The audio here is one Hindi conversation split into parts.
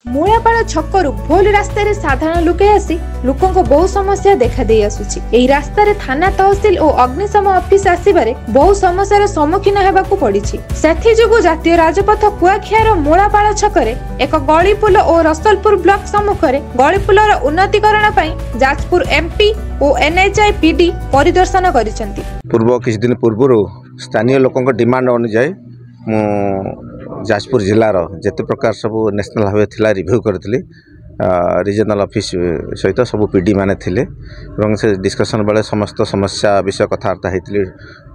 मूलापाड़ छकरू भूल रास्तार साधारण लोके आसी लोकों बहु समस्या देखा दे आसुछि। एही रास्तार थाना तहसिल और अग्निशम ऑफिस आसीबारे बहु समस्यार सम्मुखीन हेबाकु पड़िछि। सेथि जोगु जातीय राजपथ कुआखियार मूलापाड़ छकरे एक गलीपुल और रसलपुर ब्लॉक सम्मुखरे गलीपुलर उन्नतीकरण पई जाजपुर एमपी और एनएचआई पीडी परिदर्शन करिसेंती। पूर्व किछ दिन पूर्व स्थानीय लोकों डिमांड अनुसार जाजपुर जिलार जिते प्रकार सब नेशनल हाईवे थिला रिव्यू करथिली रीजनल ऑफिस सहित सब पीडी माने थिले এবং से डिस्कशन बेले समस्त समस्या विषय कथबार्ता होती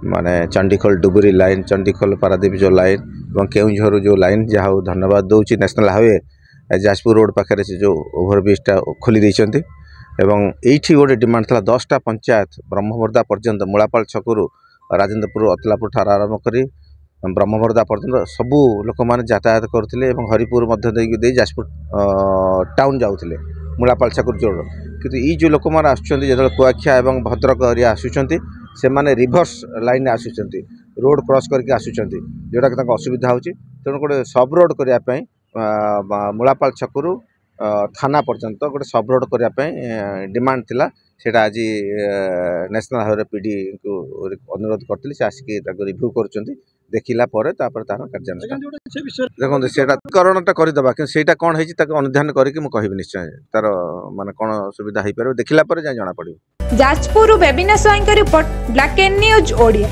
माने चंडीखोल डुबुरी लाइन चंडीखोल पारादीप जो लाइन और केउझर जो लाइन जहाँ धन्यवाद दूसरी नेशनल हाईवे जाजपुर रोड पाखे से जो ओभरब्रिजटा खोली देइछंती एवं एठी गोटे डिमांड था 10टा पंचायत ब्रह्मवर्दा पर्यंत मूलापाड़ छकरू राजेंद्रपुर अतलापुर ठार आरंभ करी ब्रह्मवर्दा पर्यंत सबू लोक मैंने यातायात करते हरिपुर दे जाजपुर टाउन जाऊे मूलापाड़ छकरू जोड़ किंतु ये जो लोक मैंने आसुँच जो कुआखिया और भद्रक एरिया आसुँच से मैंने रिभर्स लाइन आसुँच रोड क्रॉस करके आसुँच जोटा कि असुविधा हो तेणु गोटे सब रोड करने मूलापाड़ छकरू थाना पर्यंत गोटे सब रोड करने डिमांड थिला सेटा आज नेशनल हाईवे पीडी को अनुरोध करते से आसिक रिव्यू कर देखला तार कार्यानुष्ठान देखो सेटा करणटा करदेबा कि सेटा कौन है अनुधान करके कहबी निश्चय तार माने कौन सुविधा हो पारे देखला जाना पड़ो। Jajpur Bebina Swain report black and news Odia.